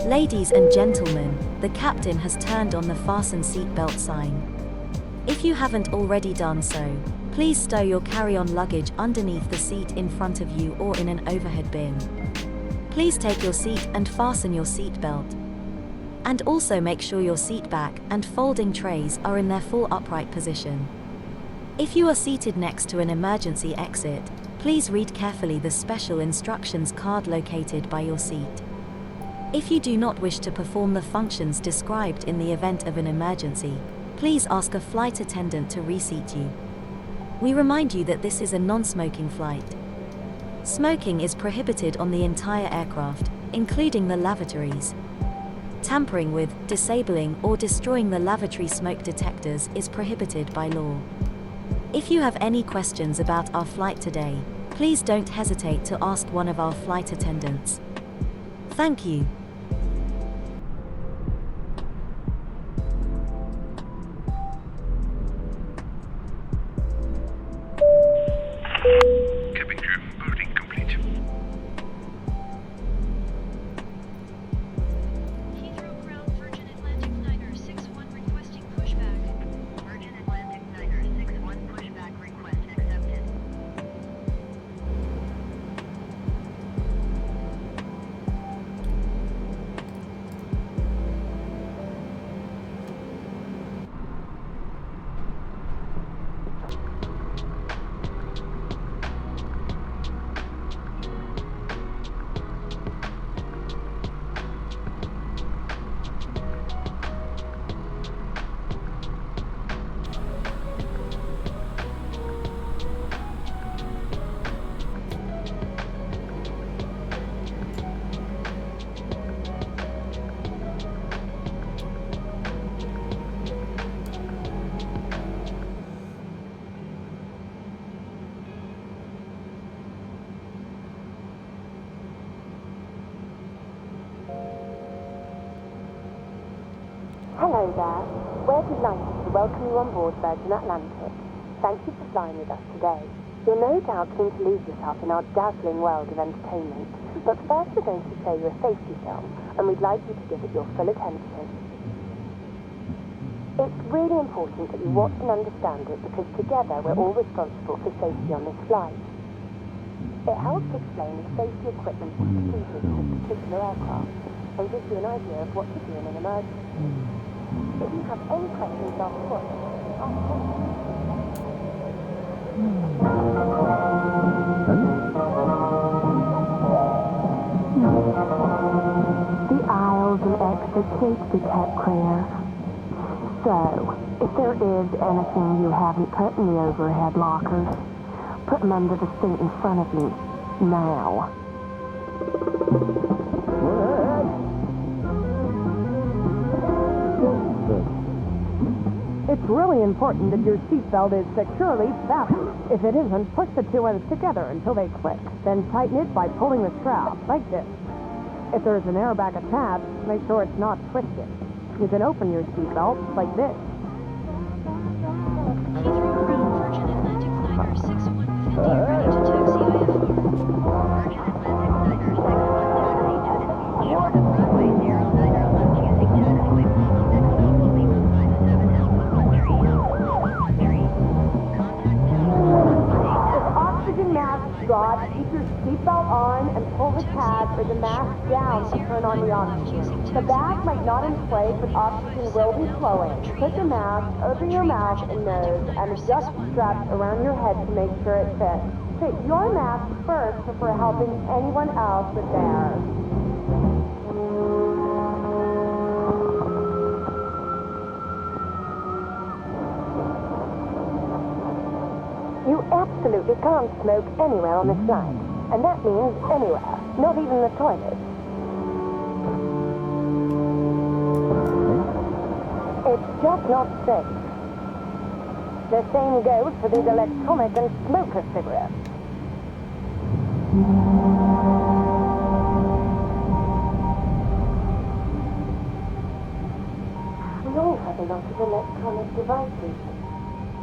Ladies and gentlemen, the captain has turned on the fasten seatbelt sign. If you haven't already done so, please stow your carry-on luggage underneath the seat in front of you or in an overhead bin. Please take your seat and fasten your seatbelt. And also make sure your seat back and folding trays are in their full upright position. If you are seated next to an emergency exit, please read carefully the special instructions card located by your seat. If you do not wish to perform the functions described in the event of an emergency, please ask a flight attendant to reseat you. We remind you that this is a non-smoking flight. Smoking is prohibited on the entire aircraft, including the lavatories. Tampering with, disabling, or destroying the lavatory smoke detectors is prohibited by law. If you have any questions about our flight today, please don't hesitate to ask one of our flight attendants. Thank you. Cabin crew, boarding complete. Heathrow ground Virgin Atlantic Niner 61 requesting pushback. Virgin Atlantic Niner 61 pushback request accepted. Hello there. We're delighted to welcome you on board Virgin Atlantic. Thank you for flying with us today. You're no doubt keen to lose yourself in our dazzling world of entertainment, but first we're going to show you a safety film, and we'd like you to give it your full attention. It's really important that you watch and understand it because together we're all responsible for safety on this flight. It helps explain the safety equipment and procedures for this particular aircraft, and gives you an idea of what to do in an emergency. If you have any questions afterwards, The aisles and exits need to be kept clear. So, if there is anything you haven't put in the overhead lockers, put them under the seat in front of you, now. It's really important that your seatbelt is securely fastened. If it isn't, push the two ends together until they click. Then tighten it by pulling the strap, like this. If there's an airbag attached, make sure it's not twisted. You can open your seatbelt like this. Heathrow ground Virgin Atlantic Niner 61 with India ready to taxi IFR. Virgin Atlantic Niner 61 taxi to short of runway 09 left using taxiway follow next Alpha Lima 57 Alpha 13 Alpha 13. Contact if oxygen mask drop, keep your seatbelt on and pull the tab or the mask down to turn on the oxygen. The bag might not inflate, but oxygen will be flowing. Put the mask over your mouth and nose and adjust the straps around your head to make sure it fits. Fit your mask first before helping anyone else with theirs. You absolutely can't smoke anywhere on this flight. And that means anywhere, not even the toilet. It's just not safe. The same goes for these electronic and smoker cigarettes. We all have a lot of electronic devices.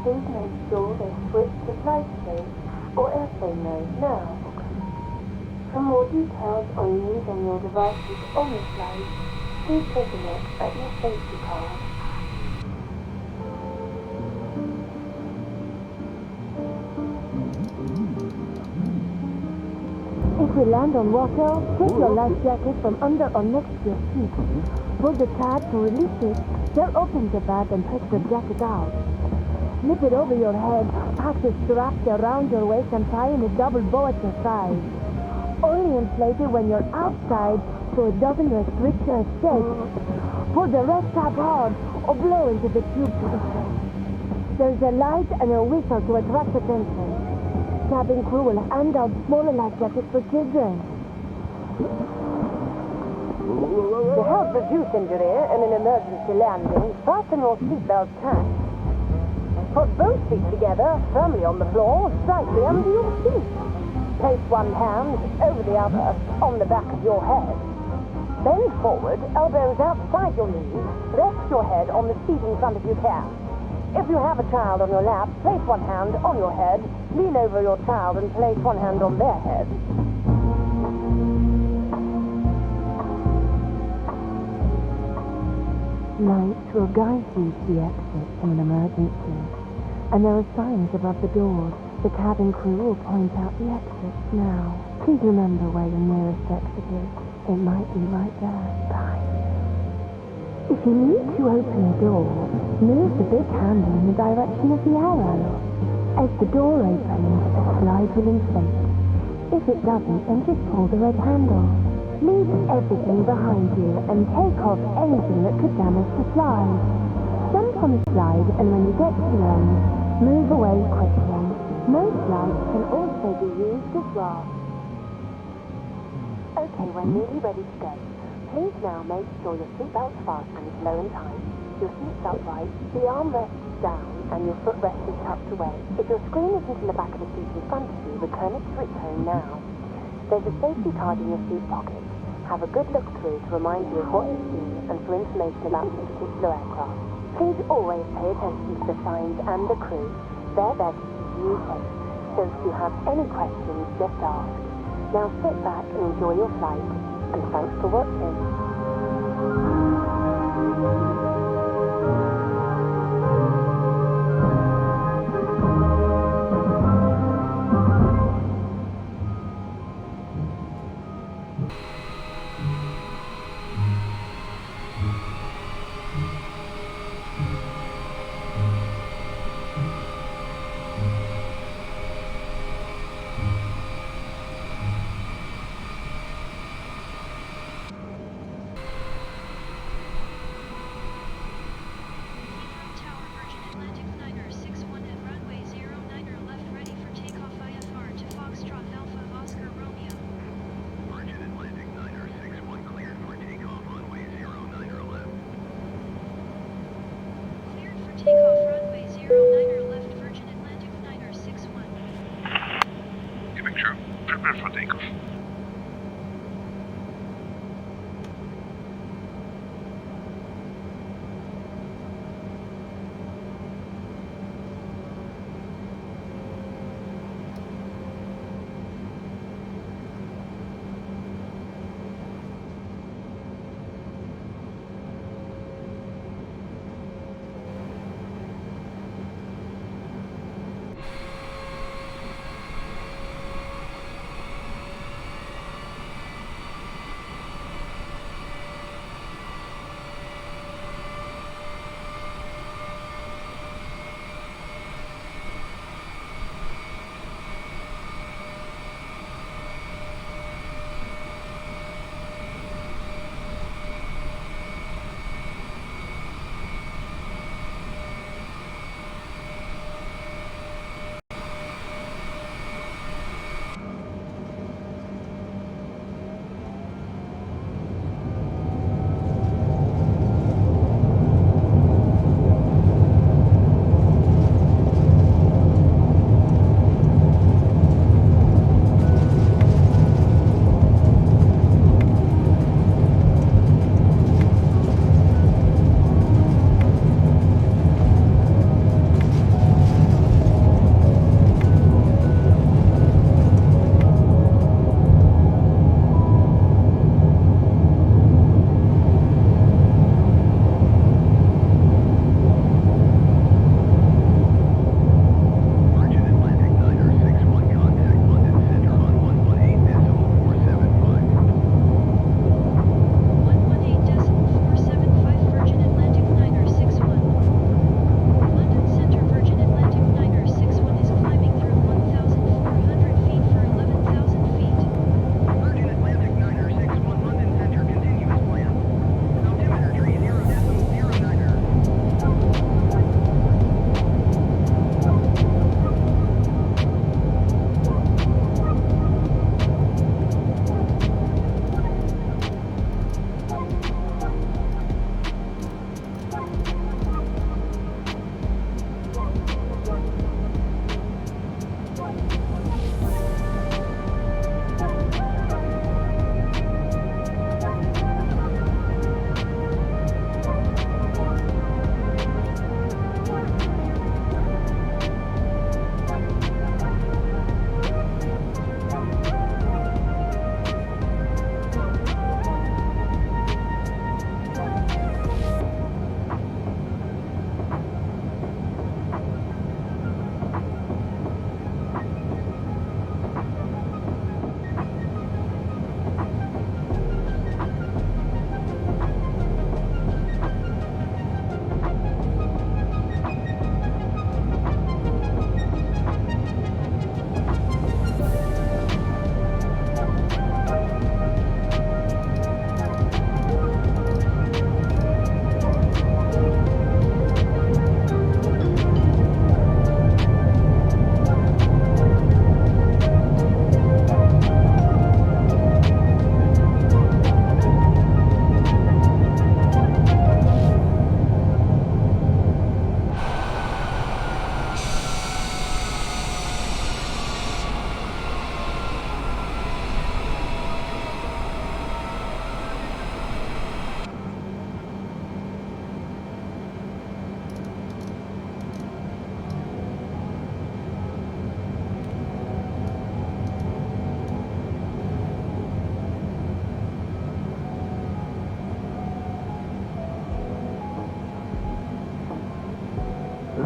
Please make sure they switch to flight mode or airplane mode now. For more details on using your devices on the flight, Please take a look at your safety card. If we land on water, take your life jacket from under or next to your seat. Pull the tab to release it, then open the bag and take the jacket out. Slip it over your head, pack the straps around your waist and tie in a double bow at your side. Only inflate it when you're outside so it doesn't restrict your escape. Pull the red tab hard or blow into the tube to inflate. There's a light and a whistle to attract attention. Cabin crew will hand out smaller life jackets for children. To help reduce injury in an emergency landing, fasten your seatbelt tight. Put both feet together, firmly on the floor, slightly under your seat. Place one hand over the other on the back of your head. Bend forward, elbows outside your knees. Rest your head on the seat in front if you can. If you have a child on your lap, place one hand on your head, lean over your child and place one hand on their head. Lights will guide you to the exit in an emergency, and there are signs above the doors. The cabin crew will point out the exits now. Please remember where your nearest exit is. It might be right there. Bye. If you need to open a door, move the big handle in the direction of the arrow. As the door opens, a slide will inflate. If it doesn't, then just pull the red handle. Leave everything behind you and take off anything that could damage the slide. Jump on the slide and when you get to the end, move away quickly. Most slides can also be used as well. Okay, we're nearly ready to go. Please now make sure your seatbelt's fastened low and tight, your seat's upright, the armrest is down, and your footrest is tucked away. If your screen isn't in the back of the seat in front of you, return it to its home now. There's a safety card in your seat pocket. Have a good look through to remind you of what you've seen and for information about this particular aircraft. Please always pay attention to the signs and the crew. They're there to keep you safe. So if you have any questions, just ask. Now sit back and enjoy your flight, and thanks for watching. Tower Virgin Atlantic Niner 61 at runway 09er left ready for takeoff IFR to Foxtrot Alpha Oscar Romeo. Virgin Atlantic Niner 61 cleared for takeoff runway 09er left. Cleared for takeoff runway 09er left Virgin Atlantic Niner 61. Giving true. Prepare for takeoff.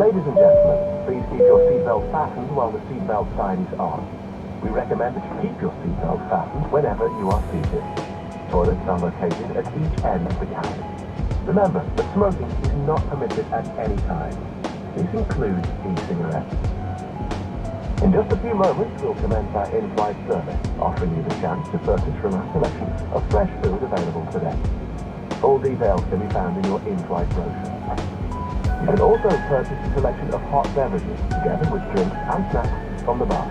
Ladies and gentlemen, please keep your seatbelt fastened while the seatbelt sign is on. We recommend that you keep your seatbelt fastened whenever you are seated. Toilets are located at each end of the cabin. Remember that smoking is not permitted at any time. This includes e-cigarettes. In just a few moments, we'll commence our in-flight service, offering you the chance to purchase from our selection of fresh food available today. All details can be found in your in-flight brochure. You can also purchase a selection of hot beverages, together with drinks and snacks from the bar.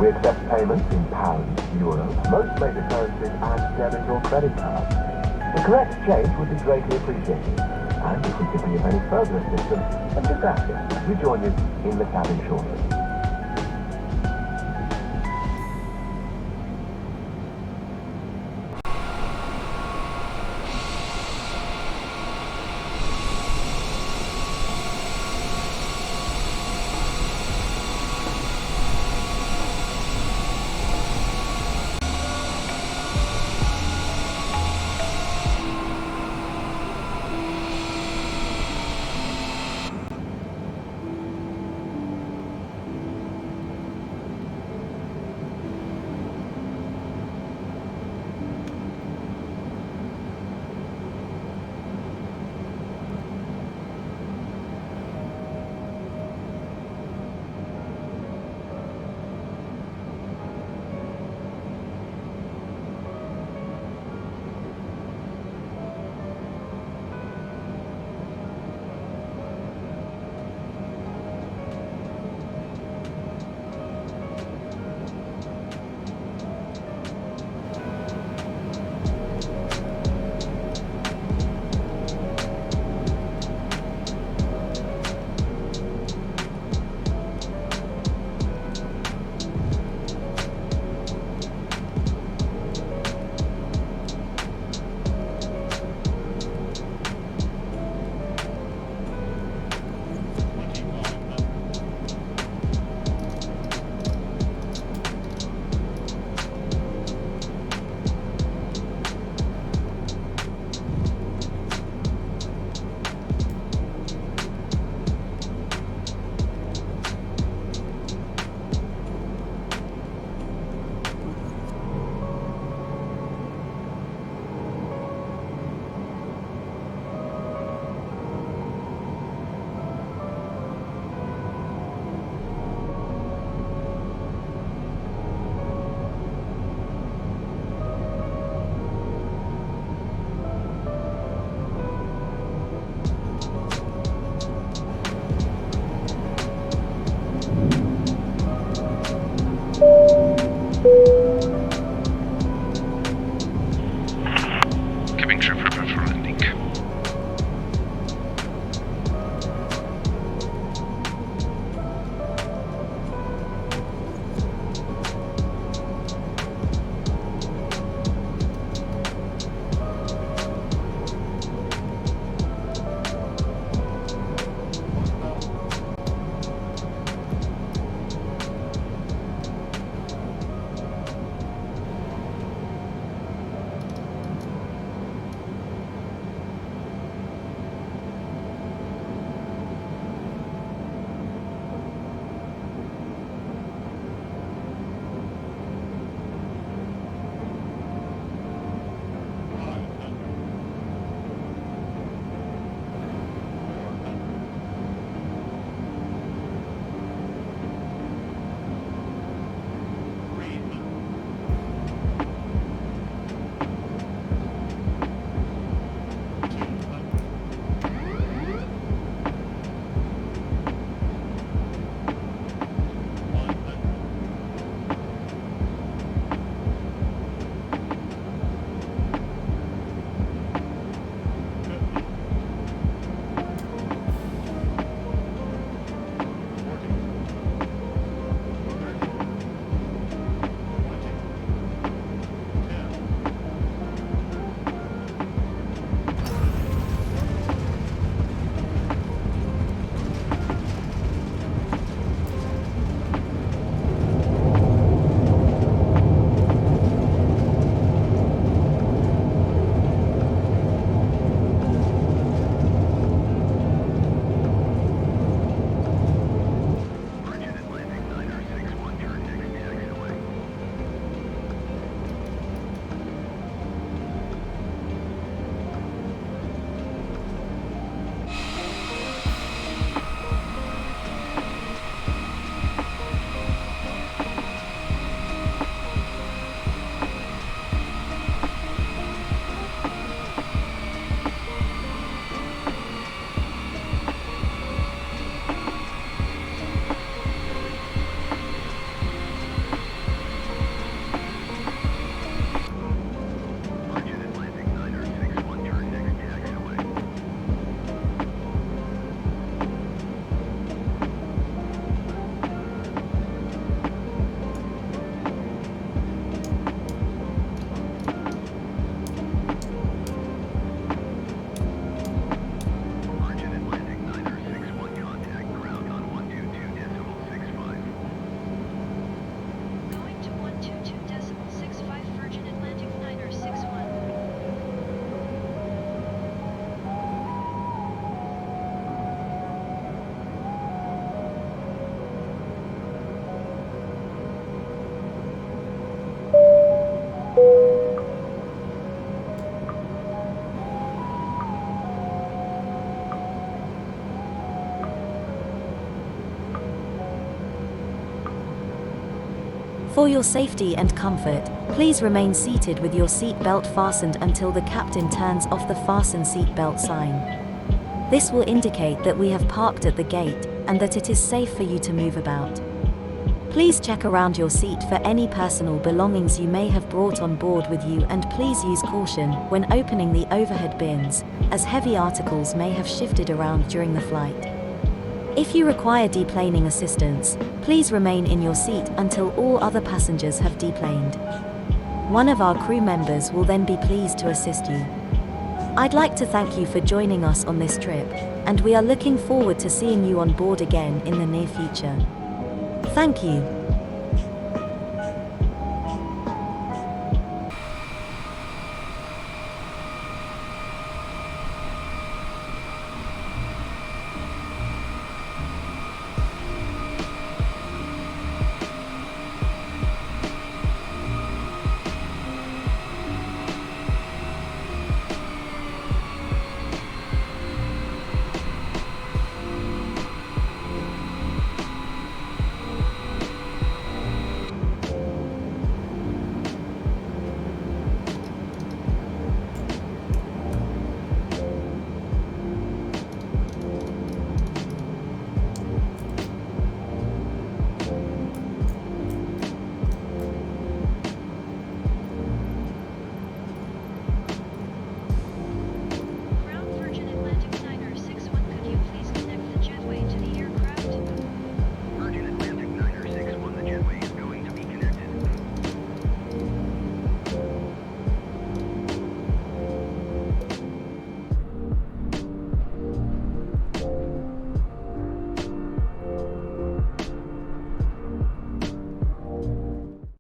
We accept payments in pounds, euros, most major currencies, and debit or credit cards. The correct exchange would be greatly appreciated. And if we can be of any further assistance, then just ask us as we join you in the cabin shortly. For your safety and comfort, please remain seated with your seat belt fastened until the captain turns off the fasten seat belt sign. This will indicate that we have parked at the gate and that it is safe for you to move about. Please check around your seat for any personal belongings you may have brought on board with you, and please use caution when opening the overhead bins, as heavy articles may have shifted around during the flight. If you require deplaning assistance, please remain in your seat until all other passengers have deplaned. One of our crew members will then be pleased to assist you. I'd like to thank you for joining us on this trip, and we are looking forward to seeing you on board again in the near future. Thank you.